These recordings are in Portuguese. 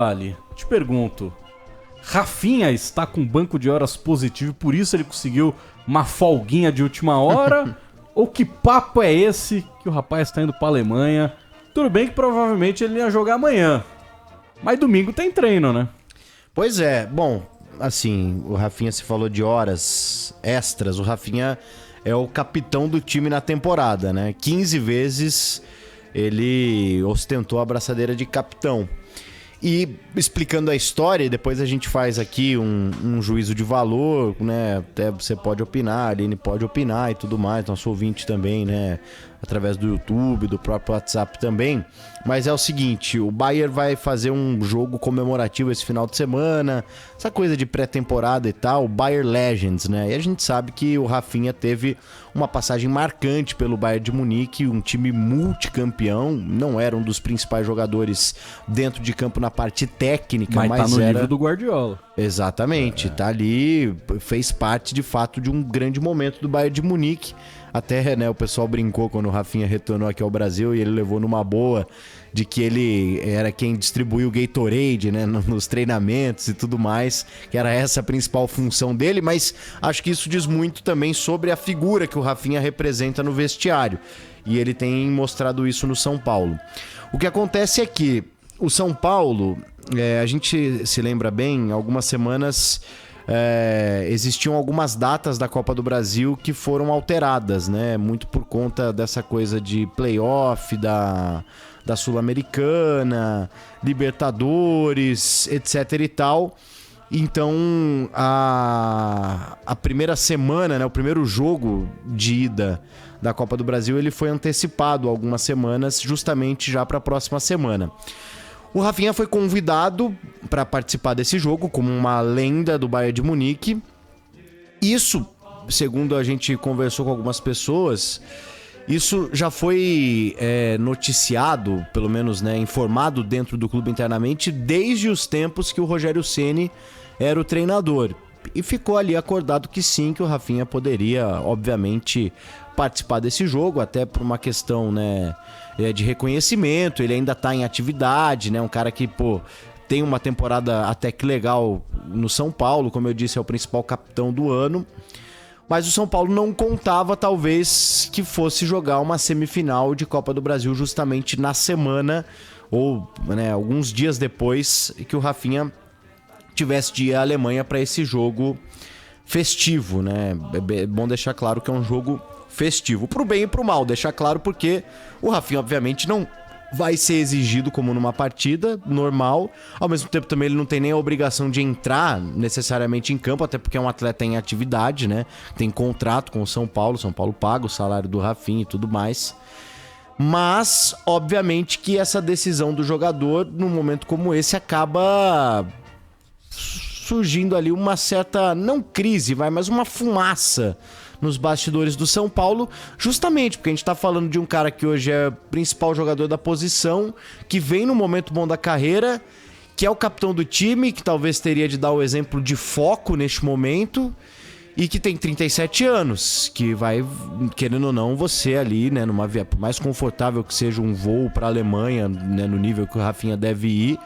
Ali, te pergunto, Rafinha está com banco de horas positivo e por isso ele conseguiu uma folguinha de última hora? Ou que papo é esse que o rapaz está indo para a Alemanha? Tudo bem que provavelmente ele ia jogar amanhã, mas domingo tem treino, né? Pois é, bom, assim, o Rafinha se falou de horas extras, o Rafinha é o capitão do time na temporada, né? 15 vezes ele ostentou a braçadeira de capitão. E explicando a história, e depois a gente faz aqui um juízo de valor, né? Até você pode opinar, a Aline pode opinar e tudo mais, nosso ouvinte também, né? Através do YouTube, do próprio WhatsApp também. Mas é o seguinte, o Bayern vai fazer um jogo comemorativo esse final de semana, essa coisa de pré-temporada e tal, Bayern Legends, né? E a gente sabe que o Rafinha teve uma passagem marcante pelo Bayern de Munique, um time multicampeão, não era um dos principais jogadores dentro de campo na parte técnica, mas tá no era... nível do Guardiola. Exatamente, tá ali, fez parte de fato de um grande momento do Bayern de Munique. Até, né, o pessoal brincou quando o Rafinha retornou aqui ao Brasil e ele levou numa boa de que ele era quem distribuiu o Gatorade, né, nos treinamentos e tudo mais, que era essa a principal função dele, mas acho que isso diz muito também sobre a figura que o Rafinha representa no vestiário. E ele tem mostrado isso no São Paulo. O que acontece é que o São Paulo, a gente se lembra bem, algumas semanas... existiam algumas datas da Copa do Brasil que foram alteradas, né? Muito por conta dessa coisa de playoff da Sul-Americana, Libertadores, etc e tal. Então, a primeira semana, né? O primeiro jogo de ida da Copa do Brasil, ele foi antecipado algumas semanas, justamente já para a próxima semana. O Rafinha foi convidado para participar desse jogo como uma lenda do Bayern de Munique. Isso, segundo a gente conversou com algumas pessoas, isso já foi noticiado, pelo menos, né, informado dentro do clube internamente, desde os tempos que o Rogério Ceni era o treinador. E ficou ali acordado que sim, que o Rafinha poderia, obviamente, participar desse jogo, até por uma questão, né, de reconhecimento. Ele ainda tá em atividade, né? Um cara que, tem uma temporada até que legal no São Paulo, como eu disse, é o principal capitão do ano. Mas o São Paulo não contava, talvez, que fosse jogar uma semifinal de Copa do Brasil justamente na semana, ou, né, alguns dias depois que o Rafinha tivesse de ir à Alemanha para esse jogo festivo, né? É bom deixar claro que é um jogo festivo, pro bem e pro mal, deixar claro, porque o Rafinha obviamente não vai ser exigido como numa partida normal, ao mesmo tempo também ele não tem nem a obrigação de entrar necessariamente em campo, até porque é um atleta em atividade, né? Tem contrato com o São Paulo paga o salário do Rafinha e tudo mais. Mas, obviamente que essa decisão do jogador, num momento como esse, acaba surgindo ali uma certa, não crise, mas uma fumaça nos bastidores do São Paulo, justamente porque a gente tá falando de um cara que hoje é o principal jogador da posição, que vem no momento bom da carreira, que é o capitão do time, que talvez teria de dar o exemplo de foco neste momento, e que tem 37 anos, que vai, querendo ou não, você ali, né, numa via, por mais confortável que seja um voo pra Alemanha, né, no nível que o Rafinha deve ir,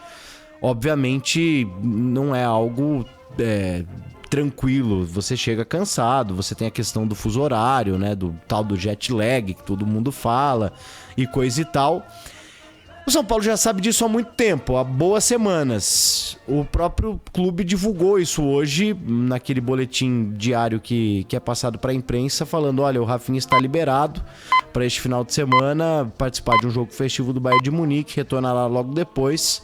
obviamente não é algo tranquilo, você chega cansado, você tem a questão do fuso horário, né, do tal do jet lag que todo mundo fala e coisa e tal. O São Paulo já sabe disso há muito tempo, há boas semanas. O próprio clube divulgou isso hoje, naquele boletim diário que é passado para a imprensa, falando, olha, o Rafinha está liberado para este final de semana participar de um jogo festivo do Bayern de Munique, retornará logo depois.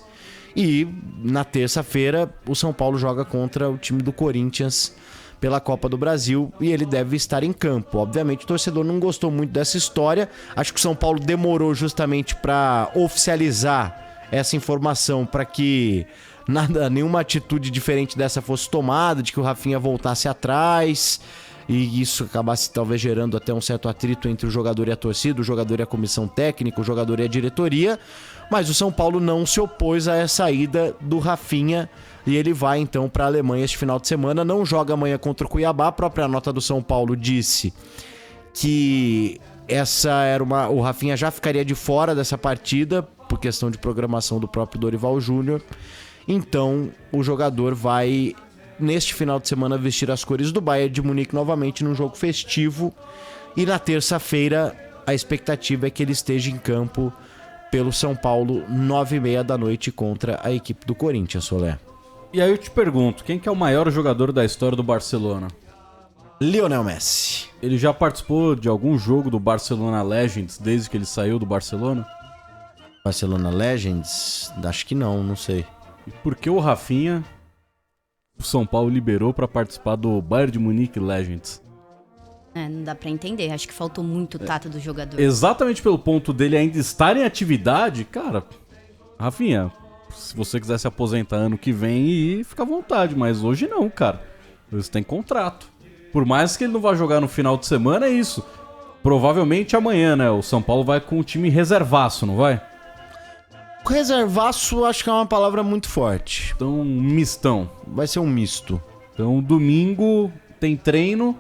E na terça-feira o São Paulo joga contra o time do Corinthians pela Copa do Brasil e ele deve estar em campo. Obviamente o torcedor não gostou muito dessa história. Acho que o São Paulo demorou justamente para oficializar essa informação, para que nenhuma atitude diferente dessa fosse tomada, de que o Rafinha voltasse atrás e isso acabasse talvez gerando até um certo atrito entre o jogador e a torcida, o jogador e a comissão técnica, o jogador e a diretoria. Mas o São Paulo não se opôs a essa ida do Rafinha e ele vai então para a Alemanha este final de semana. Não joga amanhã contra o Cuiabá. A própria nota do São Paulo disse que o Rafinha já ficaria de fora dessa partida por questão de programação do próprio Dorival Júnior. Então, o jogador vai, neste final de semana, vestir as cores do Bayern de Munique novamente num jogo festivo. E na terça-feira, a expectativa é que ele esteja em campo pelo São Paulo, 9h30 da noite, contra a equipe do Corinthians, Solé. E aí eu te pergunto, quem que é o maior jogador da história do Barcelona? Lionel Messi. Ele já participou de algum jogo do Barcelona Legends desde que ele saiu do Barcelona? Barcelona Legends? Acho que não sei. E por que o Rafinha, o São Paulo liberou pra participar do Bayern de Munique Legends? Não dá pra entender. Acho que faltou muito tato do jogador. Exatamente pelo ponto dele ainda estar em atividade, cara, Rafinha, se você quiser se aposentar ano que vem e fica à vontade, mas hoje não, cara. Você tem contrato. Por mais que ele não vá jogar no final de semana, é isso. Provavelmente amanhã, né? O São Paulo vai com um time reservaço, não vai? Reservaço acho que é uma palavra muito forte. Então, um mistão. Vai ser um misto. Então, domingo tem treino.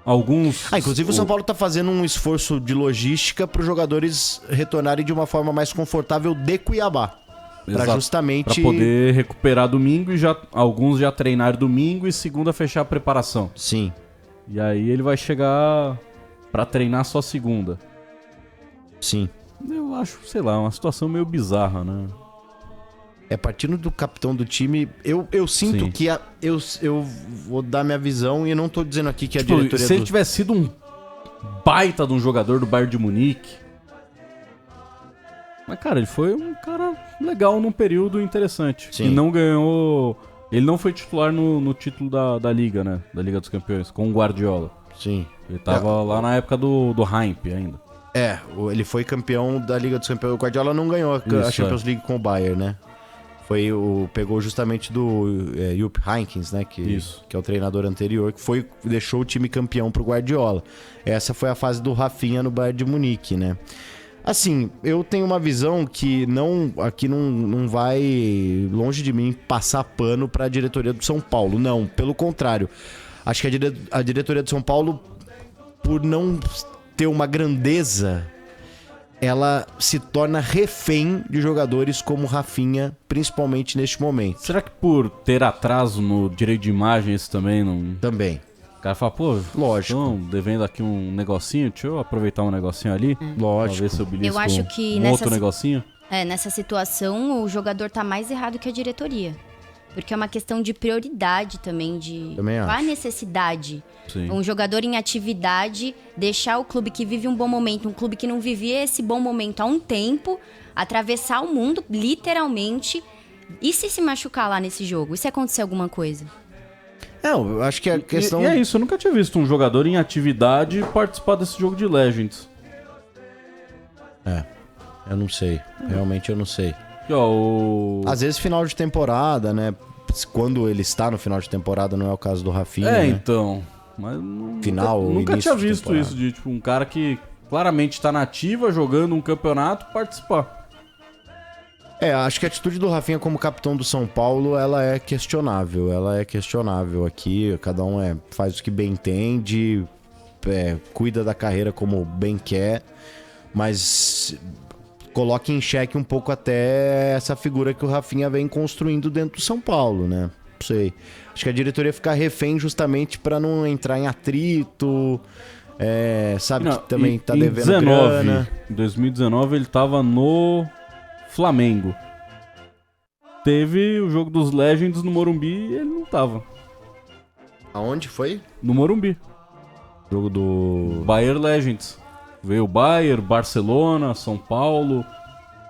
Alguns... Inclusive o São Paulo tá fazendo um esforço de logística para os jogadores retornarem de uma forma mais confortável de Cuiabá. Para justamente... Pra poder recuperar domingo e alguns já treinaram domingo e segunda fechar a preparação. Sim. E aí ele vai chegar pra treinar só segunda. Sim. Eu acho, sei lá, uma situação meio bizarra, né? Partindo do capitão do time, eu sinto Sim. que eu vou dar minha visão e eu não tô dizendo aqui que a Tipo, diretoria se ele tivesse sido um baita de um jogador do Bayern de Munique... Mas, cara, ele foi um cara legal num período interessante. Sim. E não ganhou... Ele não foi titular no título da Liga, né? Da Liga dos Campeões, com o Guardiola. Sim. Ele tava lá na época do Heinz ainda. Ele foi campeão da Liga dos Campeões. O Guardiola não ganhou a Champions League com o Bayern, né? Pegou justamente do Jupp Heynckes, né? Que é o treinador anterior, que deixou o time campeão pro Guardiola. Essa foi a fase do Rafinha no Bayern de Munique, né? Assim, eu tenho uma visão que aqui não vai, longe de mim, passar pano pra diretoria do São Paulo. Não, pelo contrário. Acho que a diretoria do São Paulo, por não ter uma grandeza, ela se torna refém de jogadores como Rafinha, principalmente neste momento. Será que por ter atraso no direito de imagem esse também não... Também. O cara fala, pô, lógico. Estão devendo aqui um negocinho, deixa eu aproveitar um negocinho ali. Lógico. Pra ver se eu belisco Eu acho que outro negocinho. Nessa situação, o jogador tá mais errado que a diretoria. Porque é uma questão de prioridade também, Também qual a acho. necessidade. Sim. Um jogador em atividade, deixar o clube que vive um bom momento, um clube que não vivia esse bom momento há um tempo, atravessar o mundo, literalmente, e se machucar lá nesse jogo? E se acontecer alguma coisa? Eu acho que a questão... E é isso, eu nunca tinha visto um jogador em atividade participar desse jogo de Legends. Eu não sei. Realmente eu não sei. E, ó, Às vezes final de temporada, né? Quando ele está no final de temporada, não é o caso do Rafinha, É, né? então. Mas nunca início tinha de visto temporada. isso, de tipo, um cara que claramente tá na ativa, jogando um campeonato, participar. Acho que a atitude do Rafinha como capitão do São Paulo, ela é questionável. Ela é questionável aqui. Cada um faz o que bem entende, cuida da carreira como bem quer, mas coloca em xeque um pouco até essa figura que o Rafinha vem construindo dentro do São Paulo, né? Não sei. Acho que a diretoria fica refém justamente para não entrar em atrito. Sabe que também tá devendo grana. Em 2019 ele tava no Flamengo. Teve o jogo dos Legends no Morumbi e ele não tava. Aonde foi? No Morumbi. Jogo do... Bayern Legends. Veio o Bayern, Barcelona, São Paulo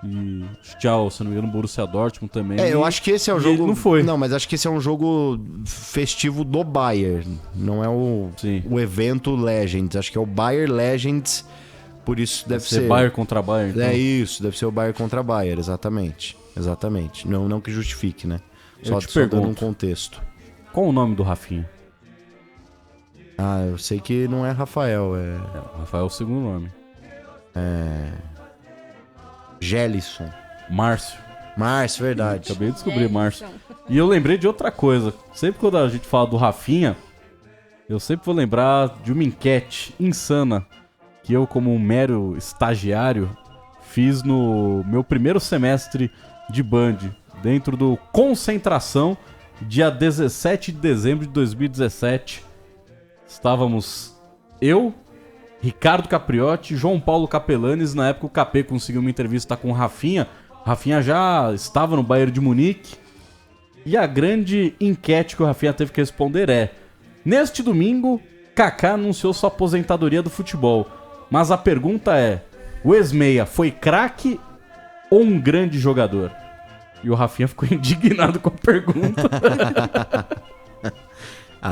e tchau, se não me engano, Borussia Dortmund também. Eu acho que esse é o e jogo... ele não foi. Não, mas acho que esse é um jogo festivo do Bayern. Não é o evento Legends. Acho que é o Bayern Legends. Por isso deve ser... Bayern contra Bayern. Então. É isso, deve ser o Bayern contra Bayern, exatamente. Exatamente. Não que justifique, né? Eu te só dando um pergunto. contexto. Qual o nome do Rafinha? Eu sei que não é Rafael, O Rafael é o segundo nome. Gelson. Márcio. Márcio, verdade. Acabei de descobrir, Márcio. E eu lembrei de outra coisa. Sempre quando a gente fala do Rafinha, eu sempre vou lembrar de uma enquete insana que eu, como um mero estagiário, fiz no meu primeiro semestre de Band, dentro do Concentração, dia 17 de dezembro de 2017. Estávamos eu, Ricardo Capriotti, João Paulo Capelanes. Na época o Capê conseguiu uma entrevista com o Rafinha. O Rafinha já estava no Bayern de Munique. E a grande enquete que o Rafinha teve que responder é: neste domingo, Kaká anunciou sua aposentadoria do futebol. Mas a pergunta é: o ex-meia foi craque ou um grande jogador? E o Rafinha ficou indignado com a pergunta.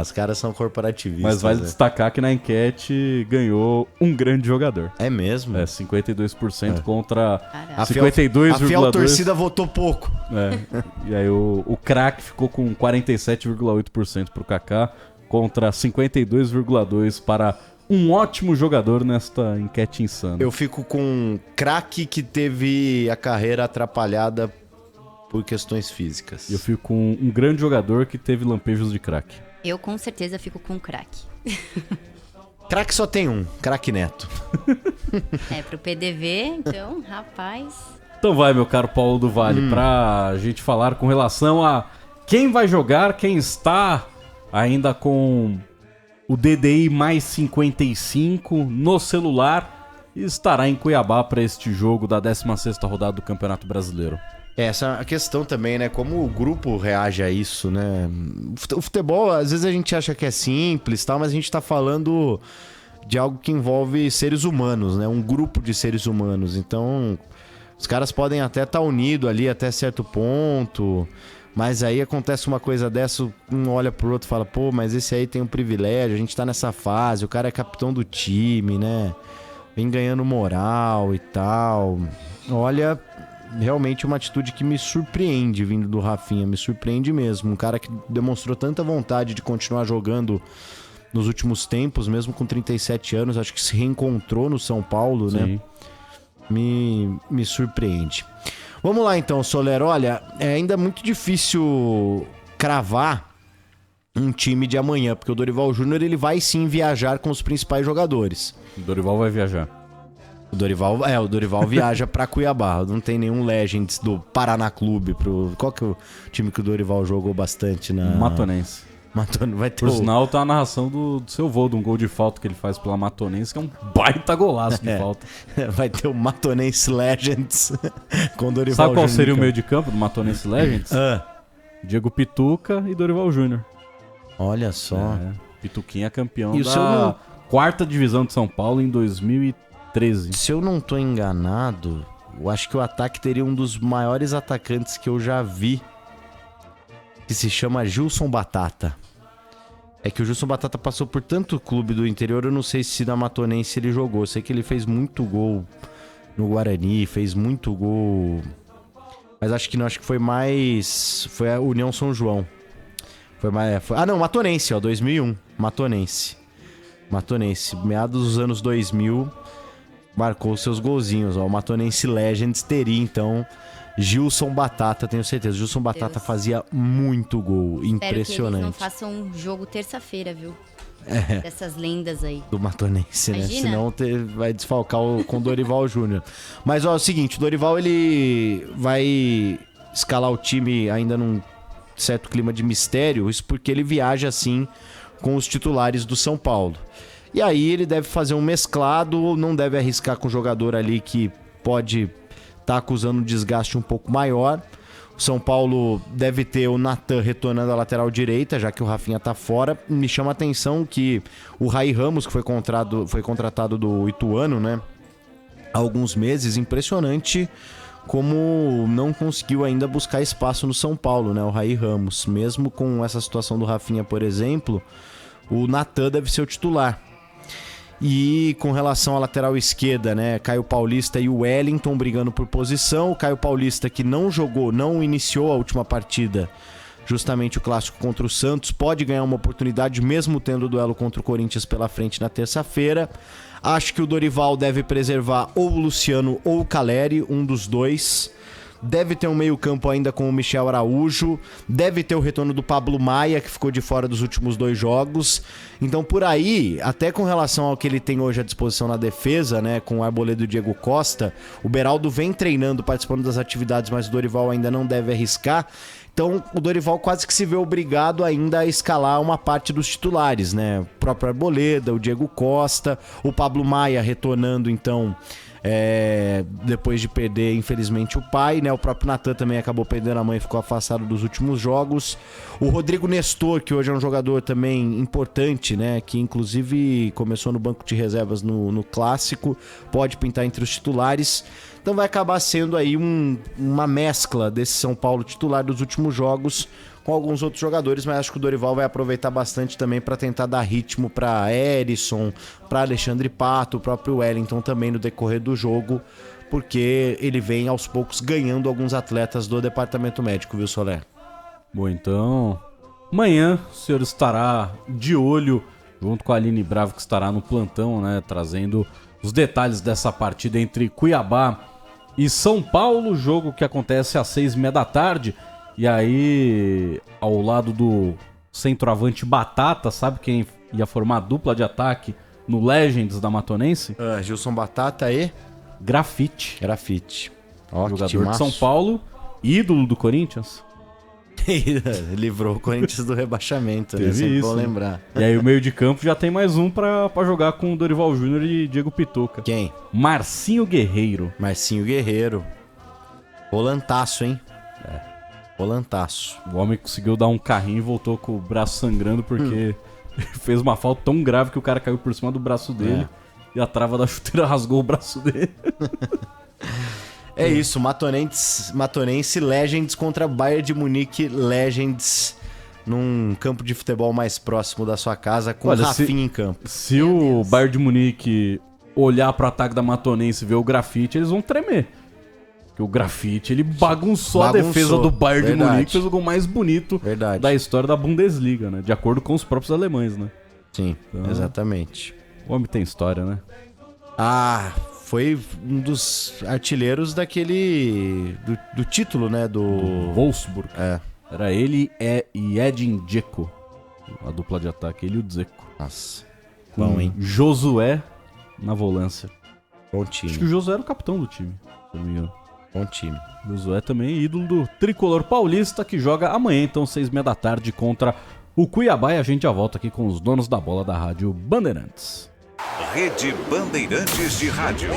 Os caras são corporativistas. Mas vale destacar que na enquete ganhou um grande jogador. É mesmo? 52% contra A 52,2%. A fiel torcida votou pouco. E aí o craque ficou com 47,8% pro Kaká contra 52,2% para um ótimo jogador nesta enquete insana. Eu fico com um craque que teve a carreira atrapalhada por questões físicas. Eu fico com um grande jogador que teve lampejos de craque. Eu com certeza fico com craque. Craque só tem um, craque Neto. Pro PDV, então, rapaz... Então vai, meu caro Paulo do Vale, pra gente falar com relação a quem vai jogar, quem está ainda com o DDI mais 55 no celular e estará em Cuiabá para este jogo da 16ª rodada do Campeonato Brasileiro. Essa é a questão também, né? Como o grupo reage a isso, né? O futebol, às vezes a gente acha que é simples, tal, mas a gente tá falando de algo que envolve seres humanos, né? Um grupo de seres humanos. Então, os caras podem até estar unidos ali até certo ponto, mas aí acontece uma coisa dessa, um olha pro outro e fala: pô, mas esse aí tem um privilégio, a gente tá nessa fase, o cara é capitão do time, né? Vem ganhando moral e tal. Olha... Realmente uma atitude que me surpreende vindo do Rafinha, me surpreende mesmo. Um cara que demonstrou tanta vontade de continuar jogando nos últimos tempos, mesmo com 37 anos, acho que se reencontrou no São Paulo, Sim. Né? Me surpreende. Vamos lá então, Soler. Olha, é ainda muito difícil cravar um time de amanhã, porque o Dorival Júnior ele vai sim viajar com os principais jogadores. O Dorival vai viajar. O Dorival viaja pra Cuiabá. Não tem nenhum Legends do Paraná Clube. Qual que é o time que o Dorival jogou bastante na... Matonense. Vai ter Por sinal, tá a narração do seu vô, de um gol de falta que ele faz pela Matonense, que é um baita golaço de falta. Vai ter o Matonense Legends com o Dorival Júnior. Sabe qual seria o meio de campo do Matonense Legends? Diego Pituca e Dorival Júnior. Olha só. Pituquinha campeão da 4ª divisão de São Paulo em 2013. Se eu não tô enganado, eu acho que o ataque teria um dos maiores atacantes que eu já vi, que se chama Gilson Batata. É que o Gilson Batata passou por tanto clube do interior, eu não sei se na Matonense ele jogou. Eu sei que ele fez muito gol no Guarani, fez muito gol... Mas acho que foi mais... Foi a União São João. Matonense, 2001. Matonense, meados dos anos 2000... Marcou seus golzinhos, O Matonense Legends teria, então, Gilson Batata, tenho certeza. Gilson Batata fazia muito gol, impressionante. Espero que eles não façam um jogo terça-feira, viu? Dessas lendas aí. Do Matonense, Imagina. Né? Senão vai desfalcar com o Dorival Júnior. Mas, é o seguinte, o Dorival, ele vai escalar o time ainda num certo clima de mistério, isso porque ele viaja, assim, com os titulares do São Paulo. E aí ele deve fazer um mesclado, não deve arriscar com um jogador ali que pode estar acusando um desgaste um pouco maior. O São Paulo deve ter o Natan retornando à lateral direita, já que o Rafinha tá fora. Me chama a atenção que o Raí Ramos, que foi contratado do Ituano, né? Há alguns meses, impressionante como não conseguiu ainda buscar espaço no São Paulo, né? O Raí Ramos. Mesmo com essa situação do Rafinha, por exemplo, o Natan deve ser o titular. E com relação à lateral esquerda, né? Caio Paulista e o Wellington brigando por posição. O Caio Paulista, que não jogou, não iniciou a última partida, justamente o clássico contra o Santos, pode ganhar uma oportunidade mesmo tendo o duelo contra o Corinthians pela frente na terça-feira. Acho que o Dorival deve preservar ou o Luciano ou o Caleri, um dos dois. deve ter um meio-campo ainda com o Michel Araújo, deve ter o retorno do Pablo Maia, que ficou de fora dos últimos 2 jogos. Então, por aí, até com relação ao que ele tem hoje à disposição na defesa, né, com o Arboleda e o Diego Costa, o Beraldo vem treinando, participando das atividades, mas o Dorival ainda não deve arriscar. Então, o Dorival quase que se vê obrigado ainda a escalar uma parte dos titulares, né? O próprio Arboleda, o Diego Costa, o Pablo Maia retornando, então, depois de perder, infelizmente, o pai, né? O próprio Natan também acabou perdendo a mãe e ficou afastado dos últimos jogos. O Rodrigo Nestor, que hoje é um jogador também importante, né? Que, inclusive, começou no banco de reservas no Clássico, pode pintar entre os titulares. Então vai acabar sendo aí uma mescla desse São Paulo titular dos últimos jogos com alguns outros jogadores, mas acho que o Dorival vai aproveitar bastante também para tentar dar ritmo para Erisson, para Alexandre Pato, o próprio Wellington também no decorrer do jogo, porque ele vem aos poucos ganhando alguns atletas do departamento médico, viu, Soler? Bom, então, amanhã o senhor estará de olho, junto com a Aline Bravo, que estará no plantão, né, trazendo os detalhes dessa partida entre Cuiabá e São Paulo, jogo que acontece às 6h30 da tarde. E aí, ao lado do centroavante Batata, sabe quem ia formar a dupla de ataque no Legends da Matonense? Gilson Batata e Grafite. Ó, jogador de São Paulo, ídolo do Corinthians. Livrou o Corinthians do rebaixamento, né? Teve Sempre isso, bom lembrar. E aí o meio de campo já tem mais um pra jogar com o Dorival Júnior e Diego Pituca. Quem? Marcinho Guerreiro. Marcinho Guerreiro. Volantaço, hein? Volantaço. O homem conseguiu dar um carrinho e voltou com o braço sangrando porque fez uma falta tão grave que o cara caiu por cima do braço dele e a trava da chuteira rasgou o braço dele. É isso, Matonense Legends contra Bayern de Munique Legends num campo de futebol mais próximo da sua casa, com o Rafinha em campo. Se o Bayern de Munique olhar pro ataque da Matonense e ver o Grafite, eles vão tremer. Porque o Grafite, ele bagunçou a defesa do Bayern de Munique, fez o gol mais bonito da história da Bundesliga, né? De acordo com os próprios alemães, né? Sim, então, exatamente. O homem tem história, né? Foi um dos artilheiros daquele... do título, né? Do Wolfsburg. É. Era ele e Edin Dzeko, a dupla de ataque, ele e o Dzeko. Nossa. Bom, hein? Josué na volância. Bom time. Acho que o Josué era o capitão do time, se não me engano. Bom time. Josué também ídolo do tricolor paulista, que joga amanhã, então, 6h30 da tarde, contra o Cuiabá. E a gente já volta aqui com os donos da bola da Rádio Bandeirantes. Rede Bandeirantes de Rádio.